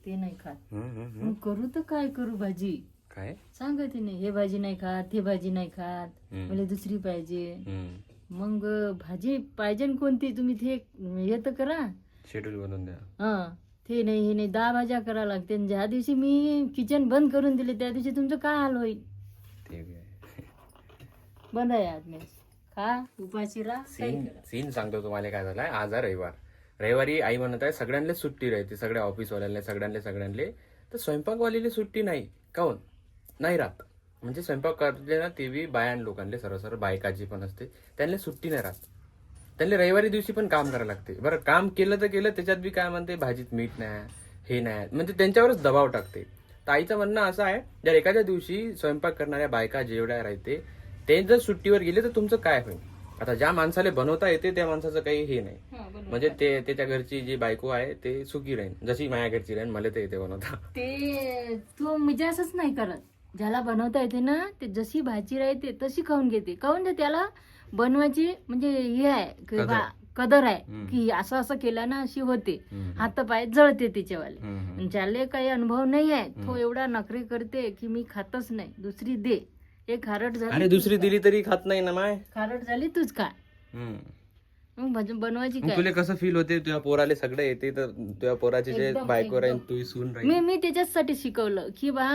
ते नाही खात. मग करू तर काय करू भाजी? काय सांगते नाही, हे भाजी नाही खात, हे भाजी नाही खात, मला दुसरी पाहिजे. मग भाजी पाहिजे न कोणती, तुम्ही ते हे तर करा, शेड्यूल बनवून द्या. हा ते नाही हे नाही, 10 भाज्या करा लागते. आणि ज्या दिवशी मी किचन बंद करून दिले त्या दिवशी तुमचं काय हाल होईल? ते बी आहे. बंद आहे आज मेस, खा उपाशी राहा, काही करा. सीन सांगतो तुम्हाला काय झालाय. आज आहे रविवारी आई म्हणत आहे सगळ्यांना सुट्टी राहते, सगळ्या ऑफिसवाल्यांना सगळ्यांना. तर स्वयंपाकवालीला सुट्टी नाही. काऊन नाही राहत? म्हणजे स्वयंपाक करते ना ते बी बायां लोकांना, सर्व बायकाची पण असते, त्यांना सुट्टी नाही राहत. त्यांना रविवारी दिवशी पण काम करायला लागते. बरं काम केलं तर केलं, त्याच्यात बी काय म्हणते भाजीत मीठ नाही, हे नाही, म्हणजे त्यांच्यावरच दबाव टाकते. तर आईचं म्हणणं असं आहे, जर एखाद्या दिवशी स्वयंपाक करणाऱ्या बायका जेवढ्या राहते ते जर सुट्टीवर गेले तर तुमचं काय होईल? आता ज्या माणसाला बनवता येते त्या माणसाचं काही हे नाही, म्हणजे ते त्याच्या घरची जी बायको आहे ते सुखी राहील, जशी माझ्या घरची राहील, मला ते येते बनवता. ते तू म्हणजे असंच नाही करत. ज्याला बनवता येते ना ते जशी भाजी राहते तशी खाऊन घेते. काऊन ते त्याला बनवायची म्हणजे हे आहे, कदर आहे की असं असं केलं ना अशी होते, हात पाय जळते तिच्यावाले. ज्याला काही अनुभव नाही आहे तो एवढा नखरे करते की मी खातच नाही, दुसरी दे. एक खारट झाली, अरे दुसरी दिली तरी खात नाही ना माय. खारट झाली तूच खा. मग बनवायची काय? तुला कसं फील होते तुझ्या पोराले सगळं येते तर तुझ्या पोराचे जे बायको राहील तू सून राहील. मी त्याच्यासाठी शिकवलं की बा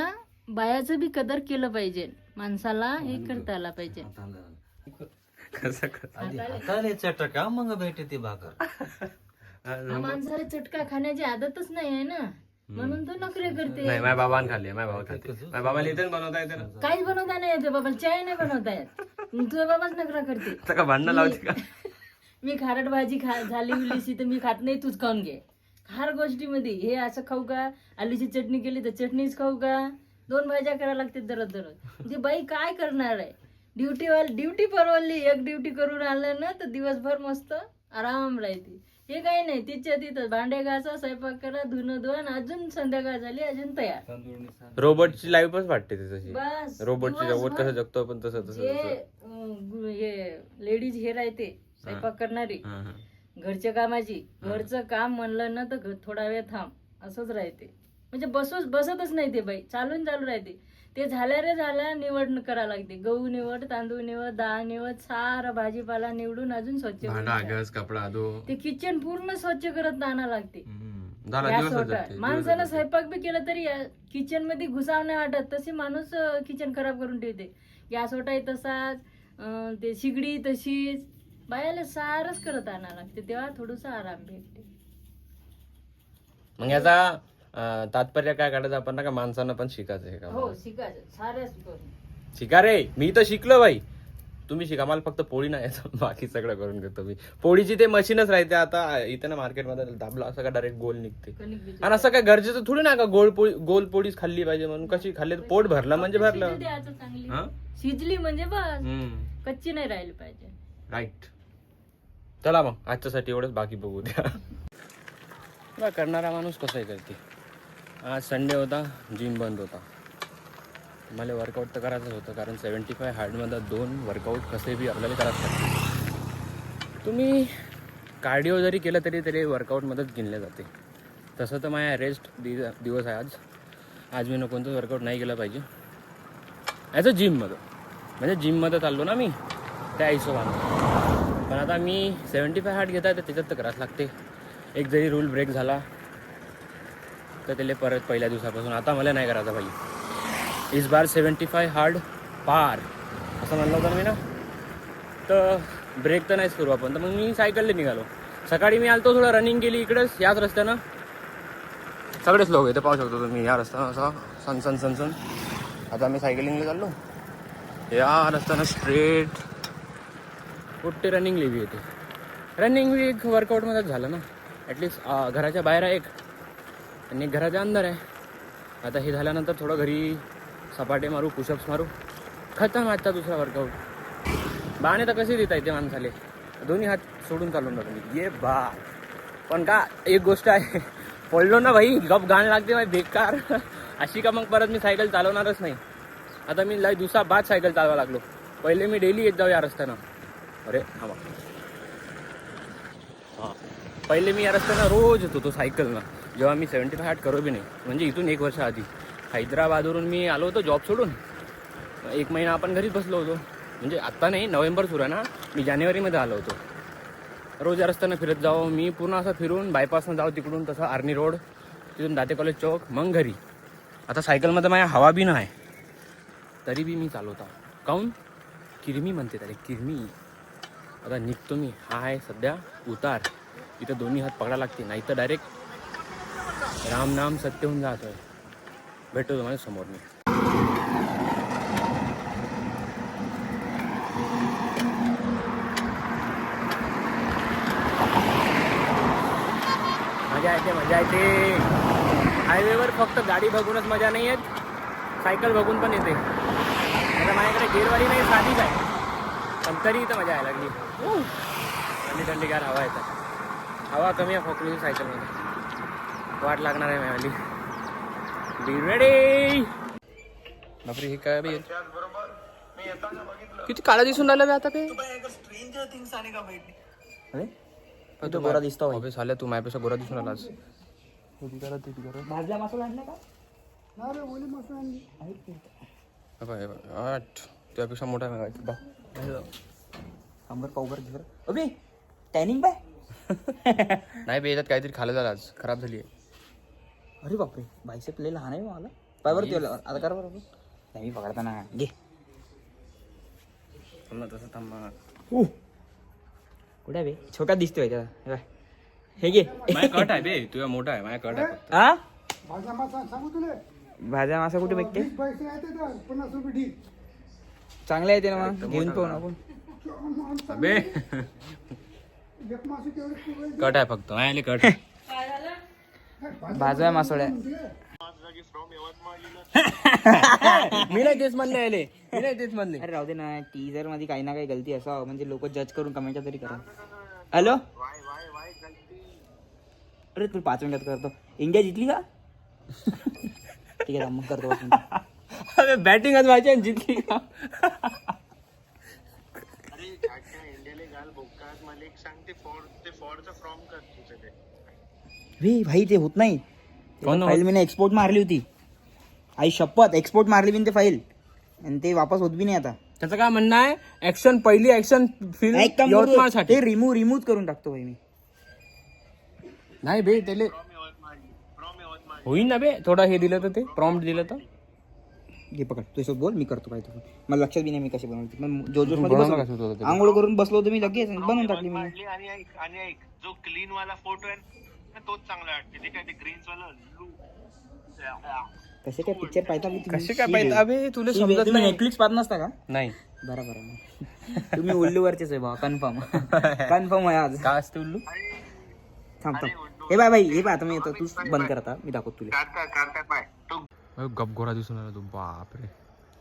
बायाचं बी कदर केलं पाहिजे, माणसाला हे करता आला पाहिजे. कसं हाताने चटका मग भेटे ती भाकर. माणसाला चटका खाण्याची आदतच नाही आहे ना, म्हणून तो नखरे करते. नाही माझ्या बाबान खाल्ली, माझ्या बाबा खाते, माझ्या बाबाला इथेच बनवता येते ना. काहीच बनवता नाही येते बाबा, चाय नाही बनवता येत, तुझा बाबाच नखरा करते. आता का भांडणं लावते का? मी खारट भाजी झाली उलीशी तर मी खात नाही, तूच खाऊन घे. हर गोष्टीमध्ये हे असं खाऊ का, आलूची चटणी केली तर चटणीच खाऊ का, 2 भाज्या करायला लागते दररोज. म्हणजे बाई काय करणार आहे? ड्युटी परवडली, एक ड्युटी करून आलं ना तर दिवसभर मस्त आराम राहते. हे काही नाही, तिच्या तिथं भांडे घासा, स्वयंपाक करा, धुणं धुवण, अजून संध्याकाळ झाली अजून तयार. रोबोटची लाईफच वाटते तशी. बस रोबोटची रोबोट कसं जगतो आपण तसं हे लेडीज हे राहते स्वयंपाक करणारी, घरच्या कामाची, घरचं काम म्हणलं ना तर थोडा वेळ थांब असंच राहते. म्हणजे बसतच नाही ते बाई, चालू राहते. ते झाल्या रे झाल्या निवड करा लागते, गहू निवड, तांदूळ निवड, डाळ निवड, सारा भाजीपाला निवडून अजून स्वच्छ कपडा धो, ते किचन पूर्ण स्वच्छ करत आणा लागते. झाला माणसानं स्वयंपाक बी केला तरी किचन मध्ये घुसाव नाही वाटत, तशी माणूस किचन खराब करून ठेवते. गॅस ओटाही तसाच, ते शिगडी तशीच, बायाला सारच करत आणा लागते, तेव्हा थोडस आराम भेटते. मग याचा तात्पर्य काय काढायचं आपण ना, का माणसानं पण शिकायचं हे का? हो शिकायचं, साऱ्याच शिका रे. मी तर शिकलो बाई, तुम्ही शिका. मला फक्त पोळी नाही येत, बाकी सगळं करून घेतो मी. पोळीची ते मशीनच राहते आता इथं ना मार्केटमध्ये, दाबला असं का डायरेक्ट गोल निघते. आणि असं काय गरजेचं थोडी ना का गोल पोळीच खाल्ली पाहिजे म्हणून. कशी खाल्ली तर पोट भरलं म्हणजे भरलं, शिजली म्हणजे बस, कच्ची नाही राहिली पाहिजे. राईट. चला मग आजच्यासाठी एवढंच, बाकी बघू द्या. करणारा माणूस कसं करते. आज संडे होता, जिम बंद होता. मला वर्कआउट तर करायचंच होतं, कारण 75 हार्डमध्ये 2 वर्कआउट कसे बी आपल्याला करायच लागते. तुम्ही कार्डिओ जरी केलं तरी वर्कआउटमध्येच गिनले जाते. तसं तर माझ्या रेस्ट दिवस आहे आज मी कोणतंच वर्कआउट नाही केलं पाहिजे ॲज अ जिममध्ये. म्हणजे जिममध्ये चाललो ना मी त्या हिशोबानं. पण आता मी 75 हार्ड घेत आहे तर त्याच्यात तर करावंच लागते. एक जरी रूल ब्रेक झाला तर त्याला परत पहिल्या दिवसापासून आता मला नाही करायचं पाहिजे. इस बार 75 हार्ड पार असं म्हणलं होतं मी ना, तर ब्रेक तर नाहीच करू आपण. तर मग मी सायकलला निघालो. सकाळी मी आलतो, थोडं रनिंग केली इकडेच याच रस्त्यानं. सगळेच लोक इथे पाहू शकतो तुम्ही, या रस्त्यानं असा सनसन. आता मी सायकलिंगला चाललो या रस्त्यानं स्ट्रेट. कुठे रनिंग लिव्ही येते. रनिंग बी एक वर्कआउटमध्येच झालं ना. ॲटलिस्ट घराच्या बाहेर आहे एक आणि घराच्या अंदर आहे. आता हे झाल्यानंतर थोडं घरी सपाटे मारू, पुशअप्स मारू, खतम आजचा दुसरा वर्कआउट. बाणे तर कसे देता येते माणसाले, दोन्ही हात सोडून चालून जातो मी. ये बा. पण का एक गोष्ट आहे, पडलो ना भाई गप गाण लागते माहिती बेकार. अशी का मग परत मी सायकल चालवणारच नाही. आता मी दिवसा बाद सायकल चालवा लागलो. पहिले मी डेली येत जाऊ या रस्त्यानं. अरे हा पहिले मी या रस्त्यानं रोज येत होतो सायकलनं. जेव्हा मी 75 करो बी नाही, म्हणजे इथून 1 वर्ष आधी हैदराबादवरून मी आलो होतो जॉब सोडून. 1 महिना आपण घरीच बसलो होतो. म्हणजे आत्ता नाही, नोव्हेंबर सुरू आहे ना, मी जानेवारीमध्ये आलो होतो. रोज या रस्त्यानं फिरत जावं मी, पूर्ण असं फिरून बायपासनं जाऊ तिकडून, तसं आर्नी रोड, तिथून दाते कॉलेज चौक, मग घरी. आता सायकलमध्ये माझ्या हवा बी नाही, तरी बी मी चालवता. काहून? किरमी म्हणते त्याला, किरमी. आता निघतो मी. हा आहे सध्या उतार, इथं दोन्ही हात पकडा लागते, नाही तर डायरेक्ट राम नाम सत्य होऊन जात आहे. भेटतो तुम्हाला समोर मी. मजा येते हायवेवर. फक्त गाडी बघूनच मजा नाही येत, सायकल बघून पण येते. आता माझ्याकडे गेअरवाली नाही, साधीच आहे, पण तरी इथं मजा यायला लागली. थंडी थंडीगार हवा येतात. हवा कमी आहे फोकली सायकलमध्ये, वाट लागणार आहे माझी. Be ready. बापरे, हे काय बी किती काळा दिसून राहिला बे आता काय. अरे तू गोरा दिसतो भाई. साल्या तू माझ्यापेक्षा गोरा दिसून आला आज. भाजला मसाला आणला का? त्यापेक्षा मोठा अबे टॅनिंग बाय. नाही बे, याच्यात काहीतरी खाल्लं झालं आज, खराब झाली आहे. अरे बापरे, बायसेप लय लहान आहे मला. पाय बरं तुला आता कर बरोबर. नाही मी पकडता ना, घे तसं थांबा. कुठे बे, छोटा दिसतोय त्याला. हे घे. माझ्या कट आहे बे, तुझ्या मोठा आहे, माझ्या कट आहे फक्त. हा भाज्या मासा कुठे भेटते? चांगले आहे ते ना, मग घेऊन पाहू ना आपण. बे कट आहे फक्त, नाही कट. भाज्या मासोळ्या. मी नाही तेच म्हणले, मी नाही तेच म्हणले. अरे राहू दे ना, टीजर मध्ये काही ना काही गलती असावं, म्हणजे लोक जज करून कमेंट तरी करा. हॅलो, अरे तू 5 मिनिटात करतो. इंडिया जिंकली का? ठीक आहे मग करतो. अरे बॅटिंगच व्हायची, जिंकली का? भाई ते होत नाही. फाईल मी एक्सपोर्ट मारली होती, आई शपथ एक्सपोर्ट मारली मी ते फाईल, आणि ते वापस होत बी नाही आता. त्याचं काय म्हणणं आहे? ऍक्शन पहिली ऍक्शन ते रिमूव्ह करून टाकतो भाई मी. नाही बे त्याले होईन ना बे, थोडा हे दिलं तर, ते प्रॉम्प्ट दिलं तर. घे पकड, तुझ्यासोबत बोल, मी करतो पाहिजे. मला लक्षात बी नाही मी कशी बनवते. जो आंघोळ करून बसलो होतो मी, लगेच बनवून टाकली मी. आणि जो क्लीन वाला फोटो आहे तोच चांगला वाटते. ते काय ते ग्रीन्स वाला कसे काय पिक्चर पाहता, कसे काय पाहिजे अबे, तुला समजत नाही. नेटफ्लिक्स पाहत नसता का? नाही. बरोबर, तुम्ही उल्लूवरचेच आहे बा. कन्फर्म कन्फर्म आहे आज. काय असते उल्लू? थांब थांब, हे बाय हे बाय, आता मी येतो, तूच बंद करता, मी दाखवतो तुला. गप गोरा दिसून आला तू. बापरे,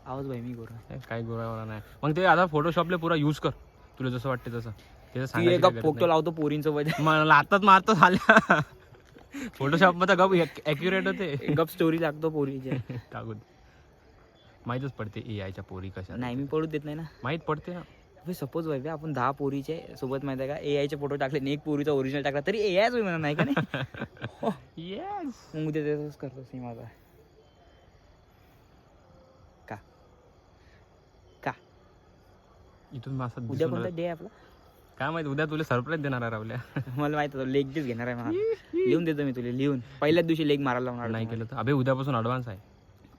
आवाज भाई मी गोरा काय गोरा नाही. मग ते आता फोटोशॉपला पुरा यूज कर, तुला जसं वाटते तसं. त्याचं फोटो लावतो पोरींसोबत, मला आताच मारतो झाल्या. फोटोशॉप मध्ये गप ॲक्युरेट होते, गप स्टोरी लागतो पोरीच्या. टाकून माहीतच पडते एआयच्या पोरी कशा. नाही मी पडूच देत नाही ना, माहीत पडते ना. सपोज भाई आपण 10 पोरीचे सोबत माहिती आहे का, एआयचे फोटो टाकले आणि 1 पोरीचा ओरिजिनल टाकला तरी एआयच होईल म्हणा, नाही का नाही? येस, मग उद्या तसंच करतो सी माझा. का इथून मासा उद्या कोणता डे आपला काय माहिती. उद्या तुला सरप्राईज देणार आहे रावल्या. मला माहित होतं लेग पीस घेणार आहे मला. लिहून देतो मी तुला, लिहून पहिल्याच दिवशी लेग मारायला लावणार. नाही केलं तर अबे उद्यापासून ॲडव्हान्स आहे.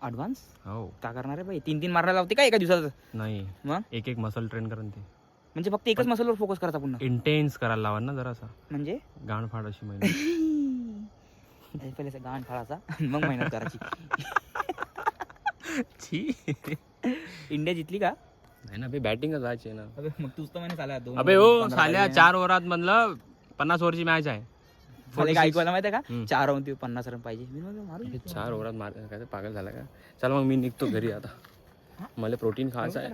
ॲडव्हान्स हो, का करणार आहे भाई? 3 मारायला लावते का एका दिवसात? नाही, मग एक मसल ट्रेन करून ते, म्हणजे फक्त एकच मसलवर फोकस करता पुन्हा. इंटेन्स करायला लावा ना जरासा, म्हणजे गाण फाड अशी महिना. पहिले गाण फाडायचा मग मेहनत करायची. इंडिया जिंकली का? नाही ना, बॅटिंगच जायची ना. मग तूच तर म्हणे साल्या 2. अबे हो साल्या 4 ओव्हरात म्हणलं 50 ओव्हरची मॅच आहे. ऐकवायला माहिती आहे का, 4 राऊंड 50 रन पाहिजे. मी म्हणलं मारू 4 ओव्हरात मार, काय पागल झाला का? चल मग मी निघतो घरी आता, मला प्रोटीन खायचं आहे.